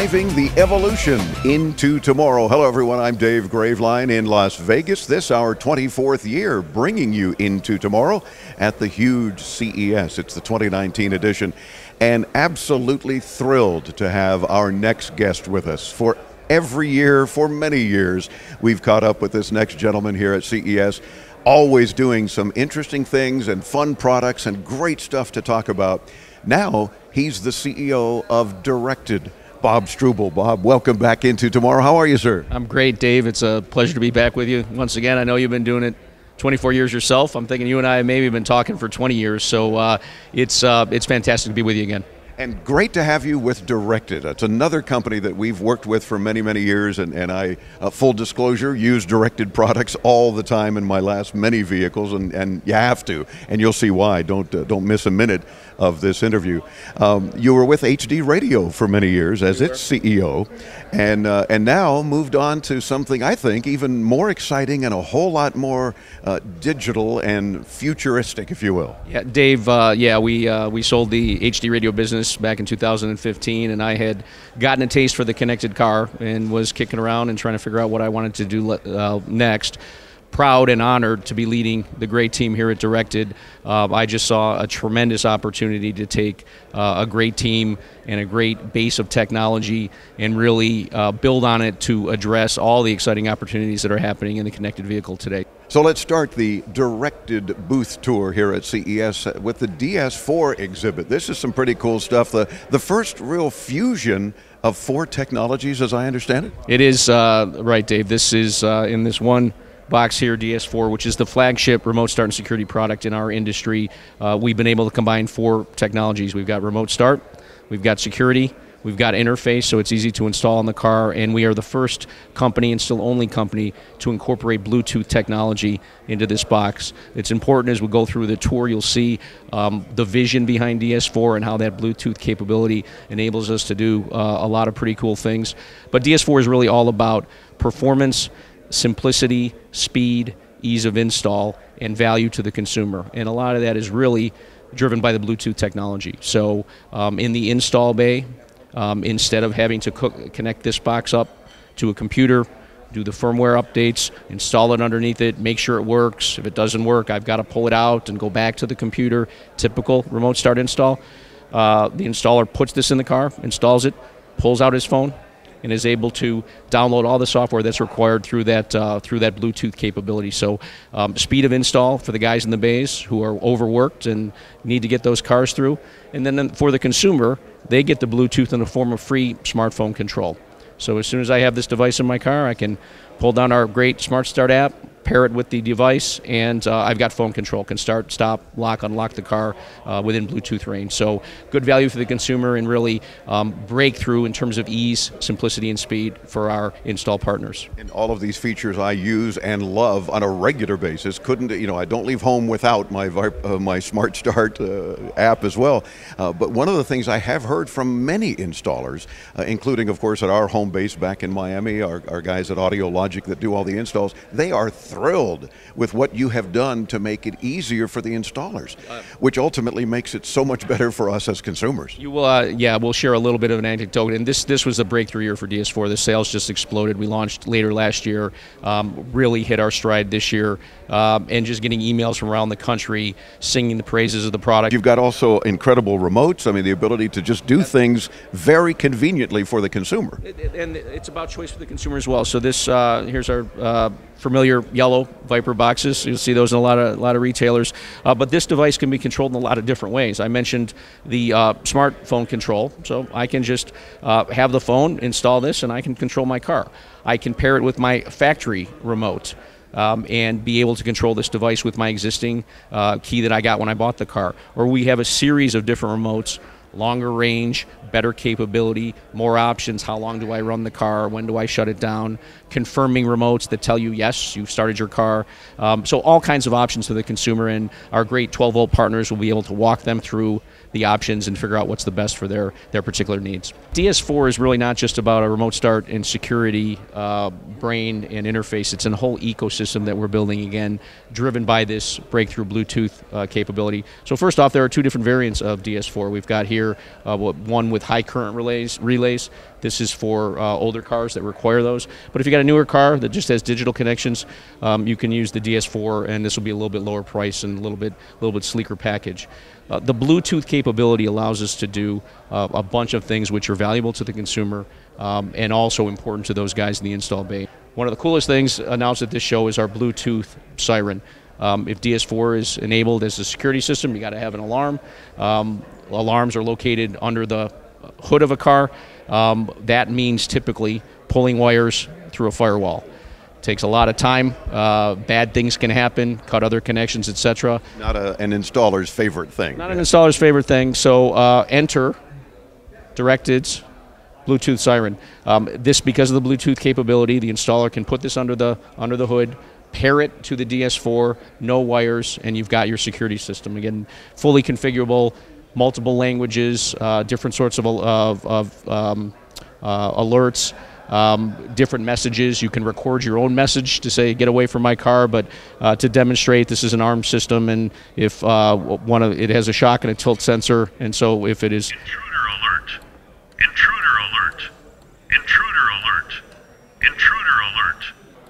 driving the evolution into tomorrow. Hello, everyone. I'm Dave Graveline in Las Vegas. This our 24th year, bringing you into tomorrow at the huge CES. It's the 2019 edition, and absolutely thrilled to have our next guest with us. For every year, for many years, we've caught up with this next gentleman here at CES, always doing some interesting things and fun products and great stuff to talk about. Now, he's the CEO of Directed, Bob Struble. Bob, welcome back into tomorrow. How are you, sir? I'm great, Dave. It's a pleasure to be back with you. Once again, I know you've been doing it 24 years yourself. I'm thinking you and I maybe have been talking for 20 years, so it's fantastic to be with you again. And great to have you with Directed. It's another company that we've worked with for many, many years, and I, full disclosure, use Directed products all the time in my last many vehicles, and you have to, and you'll see why. Don't miss a minute of this interview. You were with HD Radio for many years as its CEO, and now moved on to something I think even more exciting and a whole lot more digital and futuristic, if you will. Yeah, Dave. We sold the HD Radio business back in 2015, and I had gotten a taste for the connected car and was kicking around and trying to figure out what I wanted to do next. Proud and honored to be leading the great team here at Directed. I just saw a tremendous opportunity to take a great team and a great base of technology and really build on it to address all the exciting opportunities that are happening in the connected vehicle today. So let's start the Directed booth tour here at CES with the Ds4 Exhibit. This is some pretty cool stuff. The first real fusion of four technologies, as I understand it. It is right, Dave. This is in this one box here, Ds4, which is the flagship remote start and security product in our industry. We've been able to combine four technologies. We've got remote start, we've got security, we've got interface, so it's easy to install in the car, and we are the first company and still only company to incorporate Bluetooth technology into this box. It's important as we go through the tour, you'll see the vision behind Ds4 and how that Bluetooth capability enables us to do a lot of pretty cool things. But Ds4 is really all about performance, simplicity, speed, ease of install, and value to the consumer. And a lot of that is really driven by the Bluetooth technology. So in the install bay, instead of having to connect this box up to a computer, do the firmware updates, install it underneath it, make sure it works. If it doesn't work, I've got to pull it out and go back to the computer. Typical remote start install. The installer puts this in the car, installs it, pulls out his phone, and is able to download all the software that's required through that Bluetooth capability. So speed of install for the guys in the bays who are overworked and need to get those cars through. And then for the consumer, they get the Bluetooth in the form of free smartphone control. So as soon as I have this device in my car, I can pull down our great Smart Start app, pair it with the device, and I've got phone control. Can start, stop, lock, unlock the car within Bluetooth range. So good value for the consumer and really breakthrough in terms of ease, simplicity, and speed for our install partners. And all of these features I use and love on a regular basis. I don't leave home without my Smart Start app as well. But one of the things I have heard from many installers, including, of course, at our home base back in Miami, our guys at AudioLogic that do all the installs, they are thrilled with what you have done to make it easier for the installers, which ultimately makes it so much better for us as consumers. You will, we'll share a little bit of an anecdote. And this was a breakthrough year for Ds4. The sales just exploded. We launched later last year, really hit our stride this year, and just getting emails from around the country singing the praises of the product. You've got also incredible remotes. I mean, the ability to just do things very conveniently for the consumer. And it's about choice for the consumer as well. So this here's our familiar yellow Viper boxes. You'll see those in a lot of retailers. But this device can be controlled in a lot of different ways. I mentioned the smartphone control, so I can just have the phone, install this, and I can control my car. I can pair it with my factory remote and be able to control this device with my existing key that I got when I bought the car. Or we have a series of different remotes, longer range, better capability, more options. How long do I run the car? When do I shut it down? Confirming remotes that tell you, yes, you've started your car. So all kinds of options for the consumer, and our great 12-volt partners will be able to walk them through the options and figure out what's the best for their particular needs. Ds4 is really not just about a remote start and security, brain and interface. It's a whole ecosystem that we're building, again, driven by this breakthrough Bluetooth capability. So first off, there are two different variants of Ds4. We've got here one with high current relays, This is for older cars that require those. But if you got a newer car that just has digital connections, you can use the DS4, and this will be a little bit lower price and a little bit sleeker package. The Bluetooth capability allows us to do a bunch of things which are valuable to the consumer and also important to those guys in the install bay. One of the coolest things announced at this show is our Bluetooth Siren. If DS4 is enabled as a security system, you got to have an alarm. Alarms are located under the hood of a car. That means typically pulling wires through a firewall. Takes a lot of time. Bad things can happen, cut other connections, etc. Not an installer's favorite thing. Not an installer's favorite thing. So enter directed Bluetooth Siren. This, because of the Bluetooth capability, the installer can put this under the hood, pair it to the DS4, no wires, and you've got your security system. Again, fully configurable, multiple languages, different sorts of alerts. Different messages. You can record your own message to say, get away from my car, but to demonstrate this is an ARM system, and if it has a shock and a tilt sensor, and so if it is... Intruder alert! Intruder alert! Intruder alert! Intruder alert!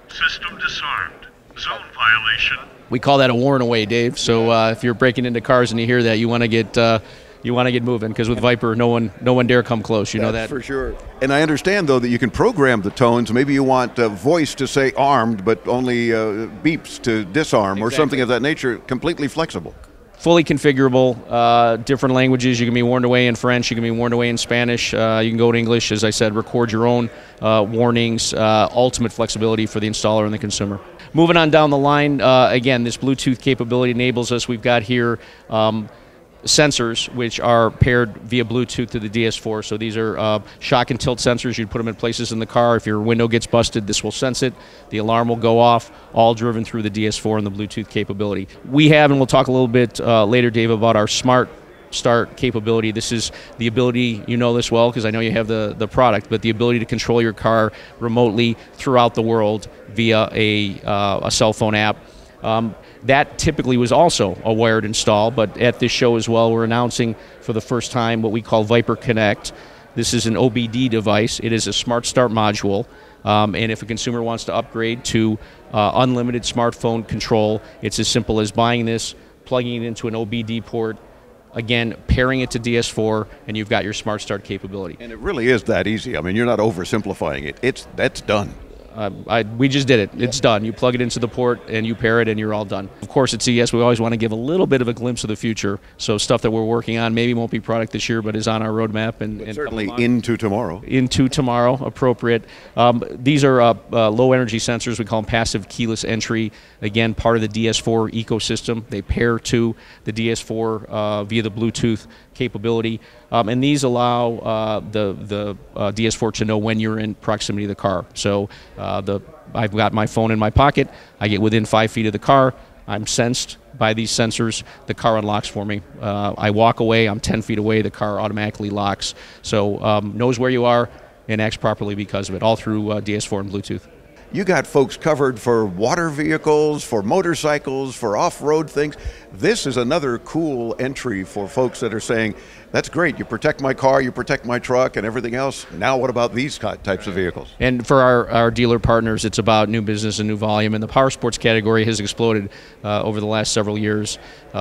System disarmed. Zone violation. We call that a warn away, Dave. So if you're breaking into cars and you hear that, you want to get moving, because with Viper, no one dare come close. You know that for sure. And I understand though that you can program the tones. Maybe you want voice to say armed, but only beeps to disarm, or something of that nature. Completely flexible. Fully configurable, different languages. You can be warned away in French, you can be warned away in Spanish, you can go to English, as I said, record your own warnings, ultimate flexibility for the installer and the consumer. Moving on down the line, again, this Bluetooth capability enables us. We've got here sensors which are paired via Bluetooth to the DS4. So these are shock and tilt sensors. You'd put them in places in the car. If your window gets busted, this will sense it. The alarm will go off, all driven through the DS4 and the Bluetooth capability. We have, and we'll talk a little bit later, Dave, about our Smart Start capability. This is the ability, you know this well because I know you have the product, but the ability to control your car remotely throughout the world via a cell phone app. That typically was also a wired install, but at this show as well, we're announcing for the first time what we call Viper Connect. This is an OBD device. It is a Smart Start module, and if a consumer wants to upgrade to unlimited smartphone control, it's as simple as buying this, plugging it into an OBD port, again, pairing it to DS4, and you've got your Smart Start capability. And it really is that easy. I mean, you're not oversimplifying it. That's done. We just did it. It's done. You plug it into the port and you pair it and you're all done. Of course, at CES, we always want to give a little bit of a glimpse of the future. So stuff that we're working on maybe won't be product this year, but is on our roadmap. And certainly into tomorrow. Into tomorrow, appropriate. These are low energy sensors. We call them passive keyless entry. Again, part of the DS4 ecosystem. They pair to the DS4 via the Bluetooth capability. And these allow the DS4 to know when you're in proximity to the car. So I've got my phone in my pocket. I get within 5 feet of the car. I'm sensed by these sensors. The car unlocks for me. I walk away. I'm 10 feet away. The car automatically locks. So knows where you are and acts properly because of it, all through DS4 and Bluetooth. You got folks covered for water vehicles, for motorcycles, for off-road things. This is another cool entry for folks that are saying, that's great, you protect my car, you protect my truck and everything else. Now what about these types of vehicles? And for our dealer partners, it's about new business and new volume. And the power sports category has exploded over the last several years.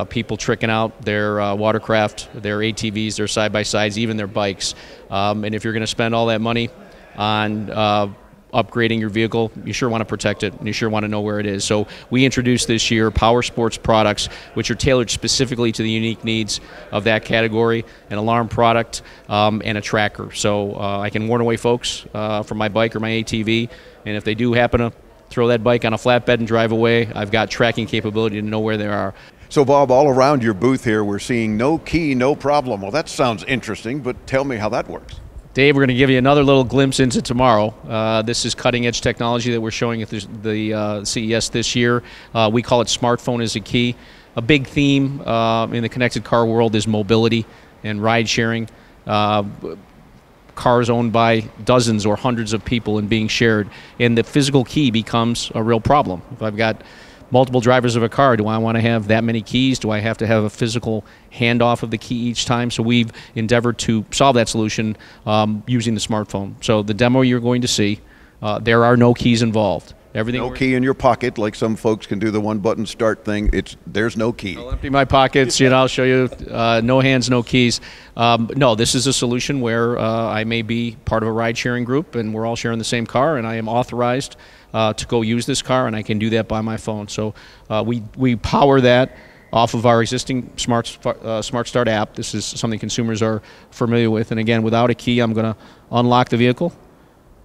People tricking out their watercraft, their ATVs, their side-by-sides, even their bikes. And if you're going to spend all that money on upgrading your vehicle, you sure want to protect it and you sure want to know where it is. So we introduced this year power sports products which are tailored specifically to the unique needs of that category, an alarm product and a tracker. So I can warn away folks from my bike or my ATV, and if they do happen to throw that bike on a flatbed and drive away, I've got tracking capability to know where they are. So Bob, all around your booth here we're seeing no key, no problem. Well, that sounds interesting, but tell me how that works. Dave, we're going to give you another little glimpse into tomorrow. This is cutting-edge technology that we're showing at the CES this year. We call it smartphone as a key. A big theme in the connected car world is mobility and ride-sharing. Cars owned by dozens or hundreds of people and being shared. And the physical key becomes a real problem. If I've got multiple drivers of a car. Do I want to have that many keys? Do I have to have a physical handoff of the key each time? So we've endeavored to solve that solution using the smartphone. So the demo you're going to see, there are no keys involved. Everything no key in your pocket, like some folks can do the one-button start thing. There's no key. I'll empty my pockets. I'll show you. No hands, no keys. No, this is a solution where I may be part of a ride-sharing group, and we're all sharing the same car, and I am authorized to go use this car, and I can do that by my phone. So we power that off of our existing Smart Start app. This is something consumers are familiar with, and again, without a key, I'm going to unlock the vehicle.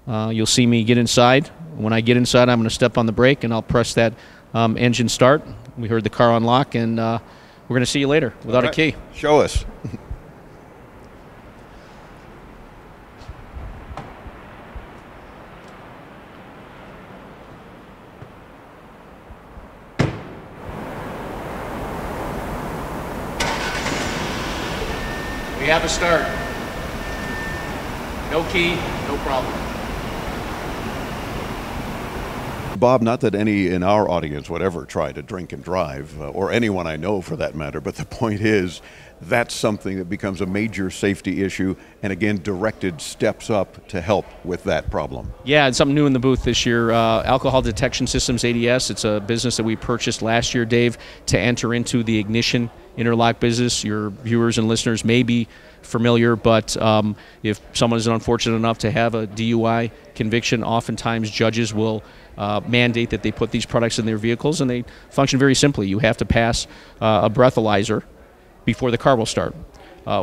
You'll see me get inside. When I get inside, I'm going to step on the brake and I'll press that engine start. We heard the car unlock, and we're going to see you later without a key. Show us. We have a start. No key, no problem. Bob, not that any in our audience would ever try to drink and drive, or anyone I know for that matter, but the point is that's something that becomes a major safety issue, and again, Directed steps up to help with that problem. Yeah, it's something new in the booth this year. Alcohol Detection Systems, ADS, it's a business that we purchased last year, Dave, to enter into the ignition interlock business. Your viewers and listeners may be familiar, but if someone is unfortunate enough to have a DUI conviction, oftentimes judges will mandate that they put these products in their vehicles, and they function very simply. You have to pass a breathalyzer before the car will start.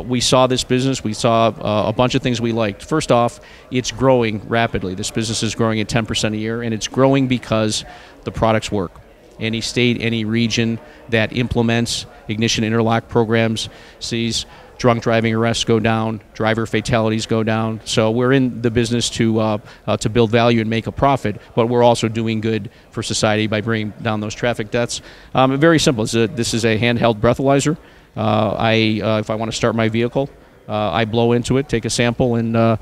We saw this business. We saw a bunch of things we liked. First off, it's growing rapidly. This business is growing at 10% a year, and it's growing because the products work. Any state, any region that implements ignition interlock programs sees drunk driving arrests go down, driver fatalities go down. So we're in the business to build value and make a profit, but we're also doing good for society by bringing down those traffic deaths. Very simple. This is a handheld breathalyzer. If I want to start my vehicle, I blow into it, take a sample, and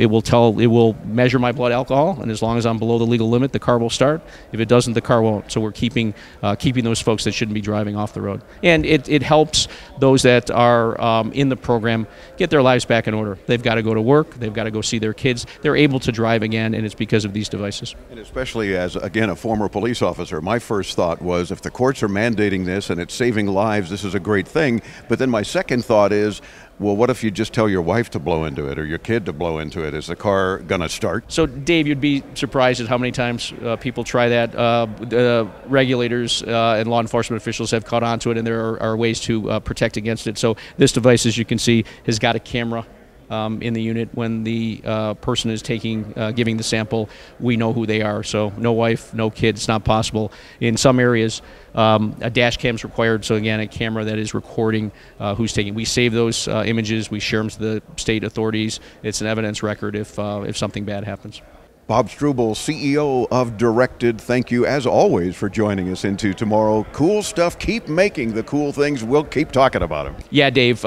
it will measure my blood alcohol, and as long as I'm below the legal limit, the car will start. If it doesn't, the car won't. So we're keeping those folks that shouldn't be driving off the road. And it helps those that are in the program get their lives back in order. They've got to go to work. They've got to go see their kids. They're able to drive again, and it's because of these devices. And especially as, again, a former police officer, my first thought was, if the courts are mandating this and it's saving lives, this is a great thing. But then my second thought is, well, what if you just tell your wife to blow into it or your kid to blow into it? Is the car going to start? So, Dave, you'd be surprised at how many times people try that. The regulators and law enforcement officials have caught on to it, and there are ways to protect against it. So this device, as you can see, has got a camera in the unit. When the person is giving the sample, we know who they are. So no wife, no kids, it's not possible. In some areas, a dash cam is required. So again, a camera that is recording who's taking. We save those images. We share them to the state authorities. It's an evidence record if something bad happens. Bob Struble, CEO of Directed, thank you as always for joining us into tomorrow. Cool stuff. Keep making the cool things. We'll keep talking about them. Yeah, Dave.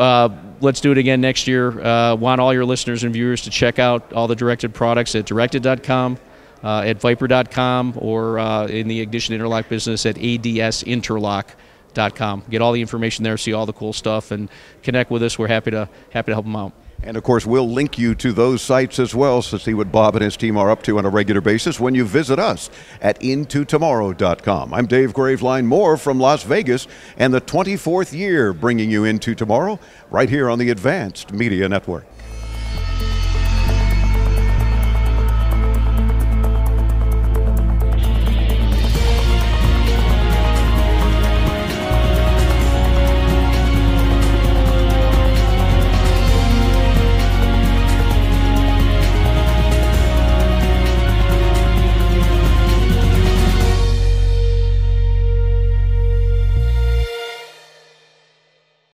Let's do it again next year. Want all your listeners and viewers to check out all the Directed products at directed.com, at viper.com, or in the ignition interlock business at adsinterlock.com. Get all the information there, see all the cool stuff, and connect with us. We're happy to help them out. And of course, we'll link you to those sites as well to see what Bob and his team are up to on a regular basis when you visit us at intotomorrow.com. I'm Dave Graveline, more from Las Vegas and the 24th year bringing you Into Tomorrow right here on the Advanced Media Network.